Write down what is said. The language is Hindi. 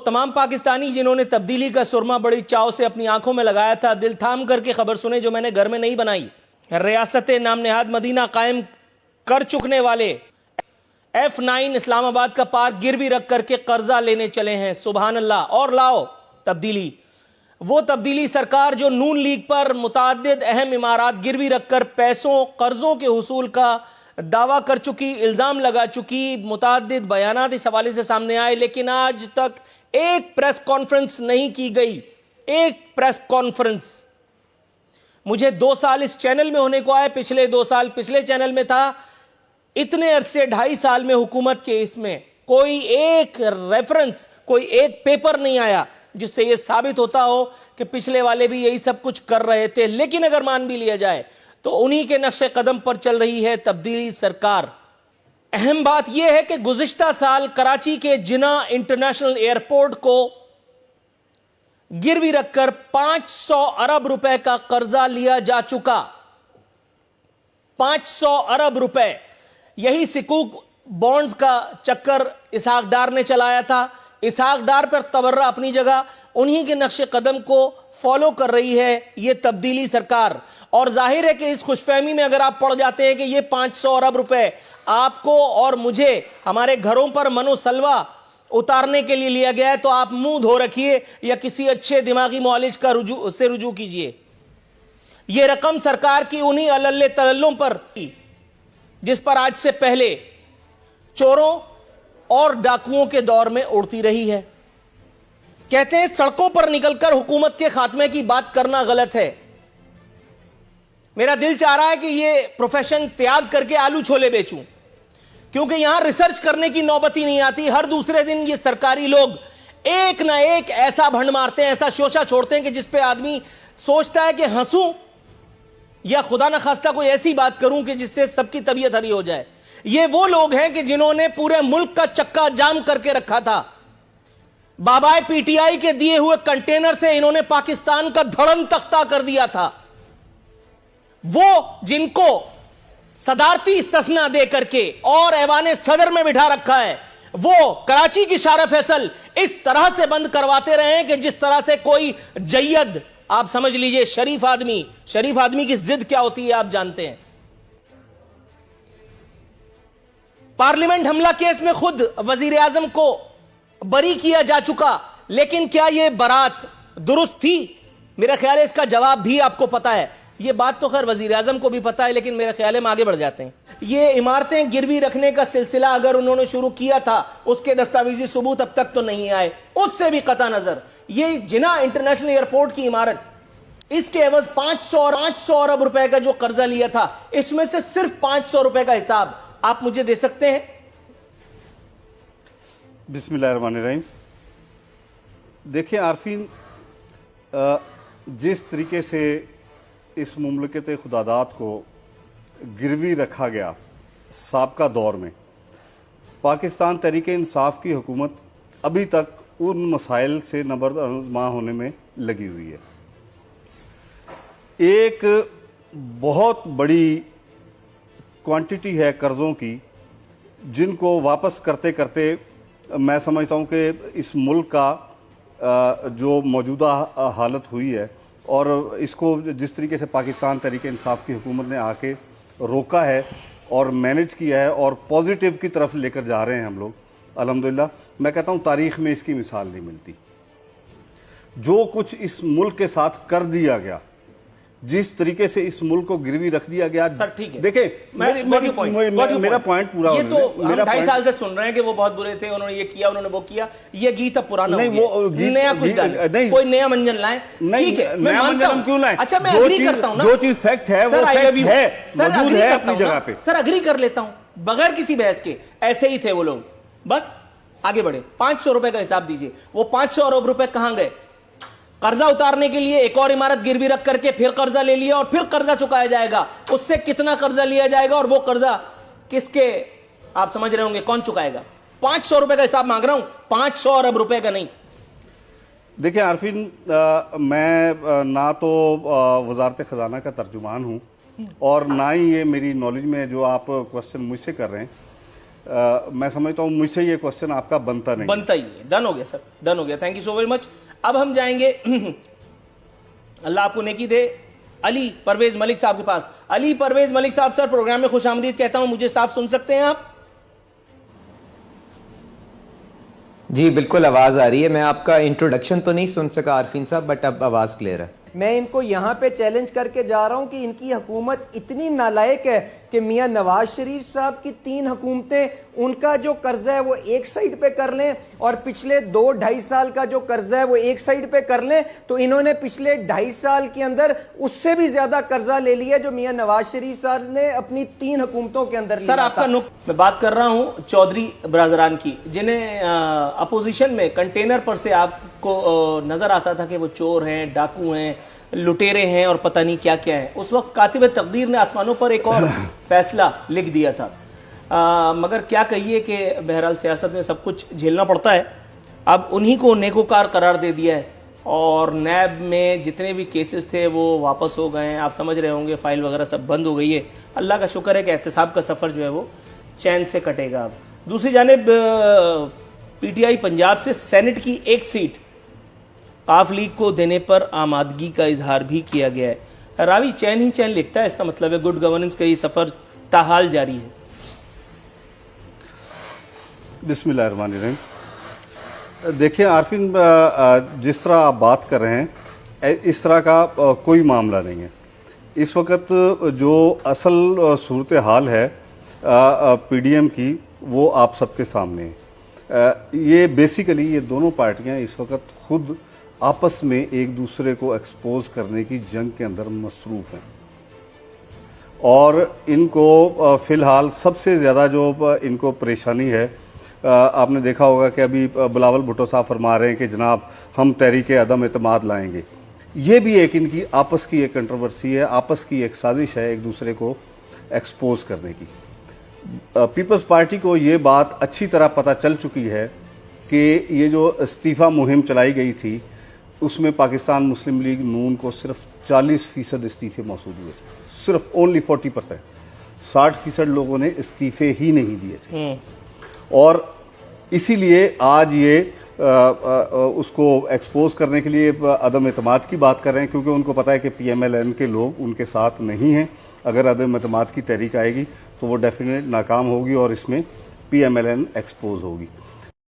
तमाम पाकिस्तानी जिन्होंने तब्दीली का सुरमा बड़ी चाव से अपनी आंखों में लगाया था, दिल थाम करके खबर सुने जो मैंने घर में नहीं बनाई। रियासत नाम नेहाद मदीना कायम कर चुकने वाले F9 इस्लामाबाद का पार्क गिरवी रख करके कर्जा लेने चले हैं। सुभान अल्लाह। और लाओ तब्दीली, वो तब्दीली सरकार जो नून लीग पर मुताद्दिद अहम इमारात गिरवी रखकर पैसों कर्जों के हुसूल का दावा कर चुकी, इल्जाम लगा चुकी, मुताद्दिद बयानात इस हवाले से सामने आए, लेकिन आज तक एक प्रेस कॉन्फ्रेंस नहीं की गई। एक प्रेस कॉन्फ्रेंस। मुझे 2 साल इस चैनल में होने को आए, पिछले 2 साल पिछले चैनल में था। इतने अरसे 2.5 साल में हुकूमत के इसमें कोई एक रेफरेंस, कोई एक पेपर नहीं आया जिससे यह साबित होता हो कि पिछले वाले भी यही सब कुछ कर रहे थे। लेकिन अगर मान भी लिया जाए तो उन्हीं के नक्शे कदम पर चल रही है तब्दीली सरकार। अहम बात यह है कि गुज़िश्ता साल कराची के जिना इंटरनेशनल एयरपोर्ट को गिरवी रखकर 500 अरब रुपए का कर्जा लिया जा चुका। 500 अरब रुपए। यही सिकूक बॉन्ड्स का चक्कर इसहाक डार ने चलाया था। इसहाक डार पर तबर्रा अपनी जगह, उन्हीं के नक्शे कदम को फॉलो कर रही है यह तब्दीली सरकार। और जाहिर है कि इस खुशफहमी में अगर आप पड़ जाते हैं कि यह 500 अरब रुपए आपको और मुझे हमारे घरों पर मनोसलवा उतारने के लिए लिया गया है, तो आप मुंह धो रखिए या किसी अच्छे दिमागी मुआलिज का रुजू कीजिए। यह रकम सरकार की उन्हीं अल्ले तल्लों पर जिस पर आज से पहले चोरों और डाकुओं के दौर में उड़ती रही है। कहते हैं सड़कों पर निकलकर हुकूमत के खात्मे की बात करना गलत है। मेरा दिल चाह रहा है कि यह प्रोफेशन त्याग करके आलू छोले बेचूं, क्योंकि यहां रिसर्च करने की नौबत ही नहीं आती। हर दूसरे दिन ये सरकारी लोग एक ना एक ऐसा भंड मारते हैं, ऐसा शोशा छोड़ते हैं कि जिस पे आदमी सोचता है कि हंसूं या खुदा न खास्ता कोई ऐसी बात करूं कि जिससे सबकी तबीयत हरी हो जाए। ये वो लोग हैं कि जिन्होंने पूरे मुल्क का चक्का जाम करके रखा था। बाबाए पीटीआई के दिए हुए कंटेनर से इन्होंने पाकिस्तान का धड़म तख्ता कर दिया था। वो जिनको सदारती इस्तिस्ना दे करके और ऐवाने सदर में बिठा रखा है, वो कराची की शारा फैसल इस तरह से बंद करवाते रहे हैं कि जिस तरह से कोई जय्यद, आप समझ लीजिए शरीफ आदमी की जिद क्या होती है आप जानते हैं। पार्लियामेंट हमला केस में खुद वजीर आजम को बरी किया जा चुका, लेकिन क्या यह बरात दुरुस्त थी? मेरा ख्याल है इसका जवाब भी आपको पता है। यह बात तो खैर वजीर आजम को भी पता है, लेकिन मेरा ख्याल है हम आगे बढ़ जाते हैं। ये इमारतें गिरवी रखने का सिलसिला अगर उन्होंने शुरू किया था, उसके दस्तावेजी सबूत अब तक तो नहीं आए। उससे भी कता नजर ये जिना इंटरनेशनल एयरपोर्ट की इमारत, इसके एवज 500 अरब रुपए का जो कर्जा लिया था, इसमें से सिर्फ 500 रुपए का हिसाब आप मुझे दे सकते हैं? बिस्मिल्लाहिर्रहमानिर्रहीम। देखिए आरफीन, जिस तरीके से इस मुमलकत खुदादात को गिरवी रखा गया साबका दौर में, पाकिस्तान तहरीक इंसाफ की हुकूमत अभी तक उन मसाइल से नबरदमा होने में लगी हुई है। एक बहुत बड़ी क्वांटिटी है कर्ज़ों की, जिनको वापस करते करते मैं समझता हूँ कि इस मुल्क का जो मौजूदा हालत हुई है और इसको जिस तरीके से पाकिस्तान तहरीक इंसाफ की हुकूमत ने आके रोका है और मैनेज किया है और पॉजिटिव की तरफ लेकर जा रहे हैं हम लोग, अल्हम्दुलिल्लाह। मैं कहता हूँ तारीख़ में इसकी मिसाल नहीं मिलती। जो कुछ इस मुल्क के साथ कर दिया गया, जिस तरीके से इस मुल्क को गिरवी रख दिया गया। सर ठीक है, देखिए मेरा पॉइंट पूरा ये तो हम 2.5 साल से सुन रहे हैं कि वो बहुत बुरे थे, उन्होंने ये किया, उन्होंने वो किया। ये गीत अब पुराना नहीं, वो नया कुछ डालें, कोई नया मंजन लाएं। ठीक है, मैं मानता हूं। क्यों लाएं? अच्छा, मैं एग्री करता हूं ना, जो चीज फैक्ट है वो फैक्ट है, मौजूद है अपनी जगह पे। सर एग्री कर लेता हूं बगैर किसी बहस के, ऐसे ही थे वो लोग। बस आगे बढ़े। 500 रुपए का हिसाब दीजिए। वो 500 अरब रुपए कहां गए? कर्जा उतारने के लिए एक और इमारत गिरवी रख करके फिर कर्जा ले लिया और फिर कर्जा चुकाया जाएगा। उससे कितना कर्जा लिया जाएगा और वो कर्जा किसके, आप समझ रहे होंगे कौन चुकाएगा? 500 रुपए का हिसाब मांग रहा हूं, 500 अरब रुपए का नहीं। देखिए आरफीन, मैं ना तो वजारत खजाना का तर्जुमान हूं और ना ही ये मेरी नॉलेज में जो आप क्वेश्चन मुझसे कर रहे हैं। मैं समझता हूँ मुझसे ये क्वेश्चन आपका बनता नहीं। बनता ही है। डन हो गया सर, डन हो गया। Thank you so very much. अब हम जाएंगे अल्लाह आपको नेकी दे, अली परवेज मलिक साहब के पास। अली परवेज मलिक साहब, सर प्रोग्राम में खुशामदीद कहता हूं, मुझे साफ सुन सकते हैं आप? जी बिल्कुल, आवाज़ आ रही है। मैं आपका इंट्रोडक्शन तो नहीं सुन सका आरफीन साहब, बट अब आवाज़ क्लियर है। मैं इनको यहाँ पे चैलेंज करके जा रहा हूँ कि इनकी हुकूमत इतनी नालायक है कि मियाँ नवाज शरीफ साहब की 3 हुकूमतें, उनका जो कर्जा है वो एक साइड पे कर लें और पिछले 2-2.5 साल का जो कर्जा है वो एक साइड पे कर लें, तो इन्होंने पिछले 2.5 साल के अंदर उससे भी ज्यादा कर्जा ले लिया जो मियाँ नवाज शरीफ साहब ने अपनी 3 हुकूमतों के अंदर सर आपका मैं बात कर रहा हूं चौधरी ब्रादरान की, जिन्हें अपोजिशन में कंटेनर पर से आपको नजर आता था कि वो चोर हैं, डाकू हैं, लुटेरे हैं और पता नहीं क्या क्या है। उस वक्त कातिब तकदीर ने आसमानों पर एक और फैसला लिख दिया था। मगर क्या कहिए कि बहरहाल सियासत में सब कुछ झेलना पड़ता है। अब उन्हीं को नेकोकार करार दे दिया है और नैब में जितने भी केसेस थे वो वापस हो गए हैं। आप समझ रहे होंगे फाइल वगैरह सब बंद हो गई है। अल्लाह का शुक्र है कि एहतसाब का सफ़र जो है वो चैन से कटेगा। अब दूसरी जानिब पीटीआई पंजाब से सेनेट की एक सीट काफ लीग को देने पर आमादगी का इजहार भी किया गया है। रावी चैन ही चैन लिखता है, इसका मतलब है गुड गवर्नेंस का ये सफ़र ताहाल जारी है। बिस्मिल्लाहिर्रहमानिर्रहीम। देखिए आरफिन, जिस तरह आप बात कर रहे हैं इस तरह का कोई मामला नहीं है। इस वक्त जो असल सूरत हाल है पीडीएम की वो आप सबके सामने है। ये बेसिकली ये दोनों पार्टियां इस वक्त खुद आपस में एक दूसरे को एक्सपोज करने की जंग के अंदर मसरूफ़ हैं और इनको फ़िलहाल सबसे ज़्यादा जो इनको परेशानी है, आपने देखा होगा कि अभी बिलावल भुट्टो साहब फरमा रहे हैं कि जनाब हम तहरीक अदम एतमाद लाएंगे। ये भी एक इनकी आपस की एक कंट्रोवर्सी है, आपस की एक साजिश है एक दूसरे को एक्सपोज करने की। पीपल्स पार्टी को ये बात अच्छी तरह पता चल चुकी है कि ये जो इस्तीफ़ा मुहिम चलाई गई थी उसमें पाकिस्तान मुस्लिम लीग नून को सिर्फ 40% इस्तीफ़े मौसूल हुए, सिर्फ ओनली 40%। 60% लोगों ने इस्तीफ़े ही नहीं दिए थे और इसीलिए आज ये उसको एक्सपोज करने के लिए अदम एतमाद की बात कर रहे हैं, क्योंकि उनको पता है कि PMLN के लोग उनके साथ नहीं हैं। अगर अदम एतमाद की तहरीक आएगी तो वो डेफिनेट नाकाम होगी और इसमें PMLN एक्सपोज होगी।